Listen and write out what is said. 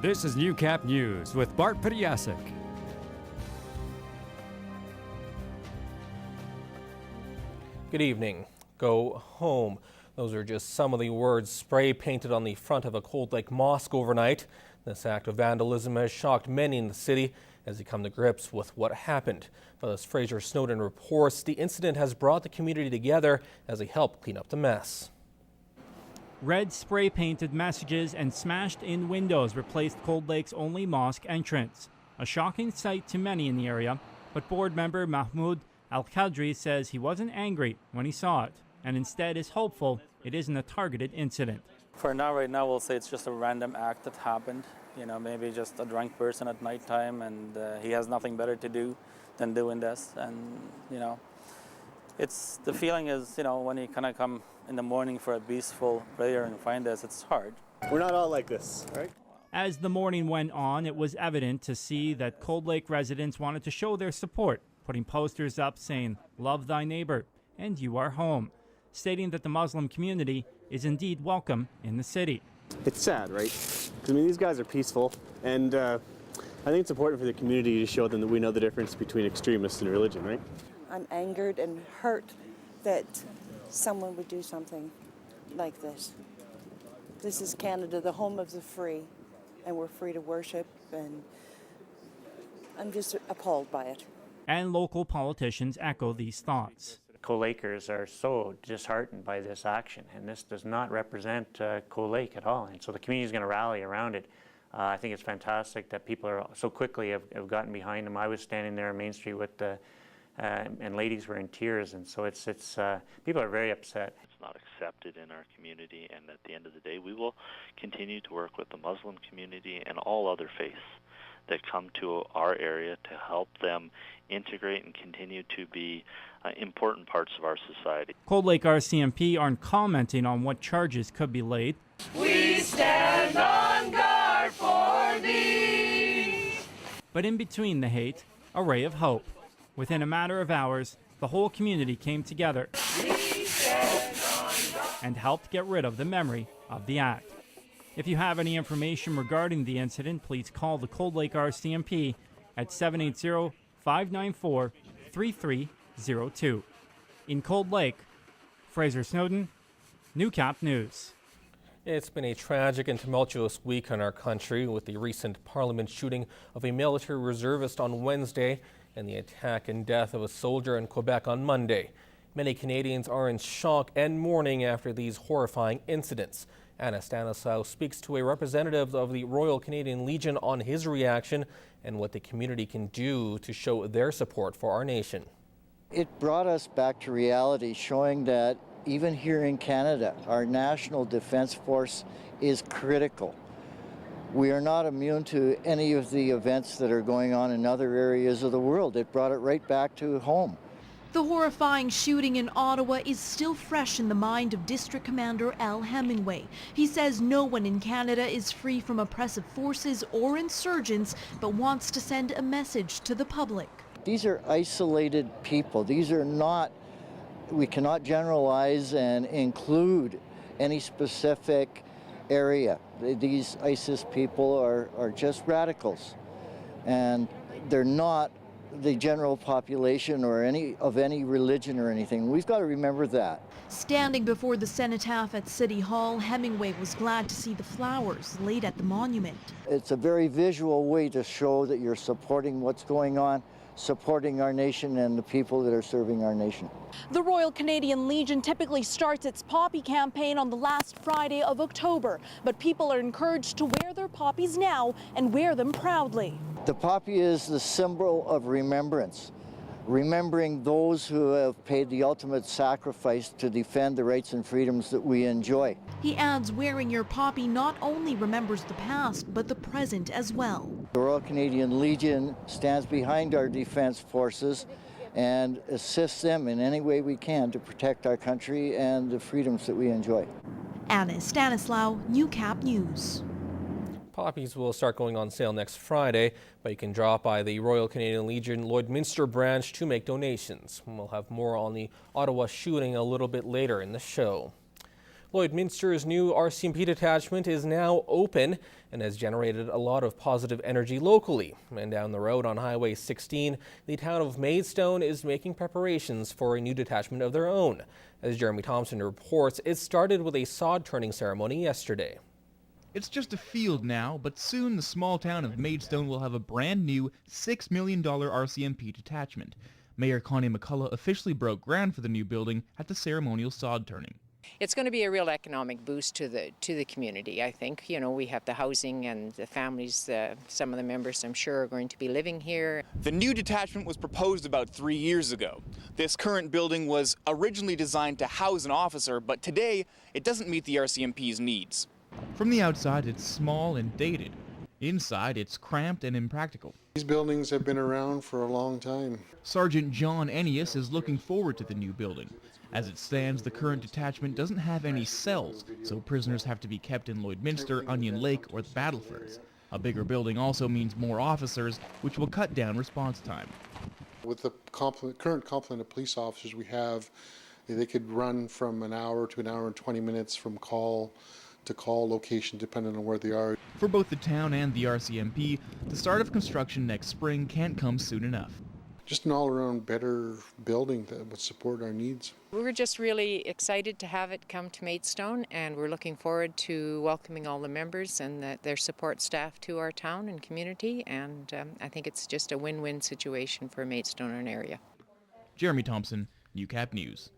This is Newcap News with Bart Pediasic. Good evening. Go home. Those are just some of the words spray painted on the front of a Cold Lake Mosque overnight. This act of vandalism has shocked many in the city as they come to grips with what happened. But as Fraser Snowden reports, the incident has brought the community together as they help clean up the mess. Red spray-painted messages and smashed-in windows replaced Cold Lake's only mosque entrance. A shocking sight to many in the area, but board member Mahmoud Al-Qadri says he wasn't angry when he saw it, and instead is hopeful it isn't a targeted incident. For now, right now, we'll say it's just a random act that happened. You know, maybe just a drunk person at nighttime, and he has nothing better to do than doing this. And, you know, it's the feeling is, you know, when you kind of come in the morning for a peaceful prayer and find this, it's hard. We're not all like this, right? As the morning went on, it was evident to see that Cold Lake residents wanted to show their support, putting posters up saying, "Love thy neighbor," and "You are home," stating that the Muslim community is indeed welcome in the city. It's sad, right? Because, I mean, these guys are peaceful, and I think it's important for the community to show them that we know the difference between extremists and religion, right? I'm angered and hurt that someone would do something like this. This is Canada, the home of the free, and we're free to worship, and I'm just appalled by it. And local politicians echo these thoughts. Cold Lakers are so disheartened by this action, and this does not represent Cold Lake at all. And so the community is going to rally around it. I think it's fantastic that people are so quickly have gotten behind them. I was standing there on Main Street with and ladies were in tears, and so it's people are very upset. It's not accepted in our community, and at the end of the day, we will continue to work with the Muslim community and all other faiths that come to our area to help them integrate and continue to be important parts of our society. Cold Lake RCMP aren't commenting on what charges could be laid. We stand on guard for thee. But in between the hate, a ray of hope. Within a matter of hours, the whole community came together and helped get rid of the memory of the act. If you have any information regarding the incident, please call the Cold Lake RCMP at 780-594-3302. In Cold Lake, Fraser Snowden, Newcap News. It's been a tragic and tumultuous week in our country with the recent Parliament shooting of a military reservist on Wednesday and the attack and death of a soldier in Quebec on Monday. Many Canadians are in shock and mourning after these horrifying incidents. Anna Stanislaw speaks to a representative of the Royal Canadian Legion on his reaction and what the community can do to show their support for our nation. It brought us back to reality, showing that even here in Canada, our National Defence Force is critical. We are not immune to any of the events that are going on in other areas of the world. It brought it right back to home. The horrifying shooting in Ottawa is still fresh in the mind of District Commander Al Hemingway. He says no one in Canada is free from oppressive forces or insurgents, but wants to send a message to the public. These are isolated people. These are not, we cannot generalize and include any specific area. These ISIS people are just radicals, and they're not the general population or any religion or anything. We've got to remember that. Standing before the cenotaph at City Hall, Hemingway was glad to see the flowers laid at the monument. It's a very visual way to show that you're supporting what's going on, supporting our nation and the people that are serving our nation. The Royal Canadian Legion typically starts its poppy campaign on the last Friday of October, but people are encouraged to wear their poppies now and wear them proudly. The poppy is the symbol of remembrance, remembering those who have paid the ultimate sacrifice to defend the rights and freedoms that we enjoy. He adds wearing your poppy not only remembers the past, but the present as well. The Royal Canadian Legion stands behind our defense forces and assists them in any way we can to protect our country and the freedoms that we enjoy. Anna Stanislaw, Newcap News. Poppies will start going on sale next Friday, but you can drop by the Royal Canadian Legion Lloydminster branch to make donations. We'll have more on the Ottawa shooting a little bit later in the show. Lloydminster's new RCMP detachment is now open and has generated a lot of positive energy locally. And down the road on Highway 16, the town of Maidstone is making preparations for a new detachment of their own. As Jeremy Thompson reports, it started with a sod turning ceremony yesterday. It's just a field now, but soon the small town of Maidstone will have a brand new $6 million RCMP detachment. Mayor Connie McCullough officially broke ground for the new building at the ceremonial sod turning. It's going to be a real economic boost to the community, I think. You know, we have the housing and the families, some of the members I'm sure are going to be living here. The new detachment was proposed about 3 years ago. This current building was originally designed to house an officer, but today it doesn't meet the RCMP's needs. From the outside, it's small and dated. Inside, it's cramped and impractical. These buildings have been around for a long time. Sergeant John Ennius is looking forward to the new building. As it stands, the current detachment doesn't have any cells, so prisoners have to be kept in Lloydminster, Onion Lake, or the Battlefords. A bigger building also means more officers, which will cut down response time. With the current complement of police officers we have, they could run from an hour to an hour and 20 minutes from call to call location, depending on where they are. For both the town and the RCMP, the start of construction next spring can't come soon enough. Just an all-around better building that would support our needs. We're just really excited to have it come to Maidstone, and we're looking forward to welcoming all the members and their support staff to our town and community, and I think it's just a win-win situation for Maidstone and area. Jeremy Thompson, Newcap News.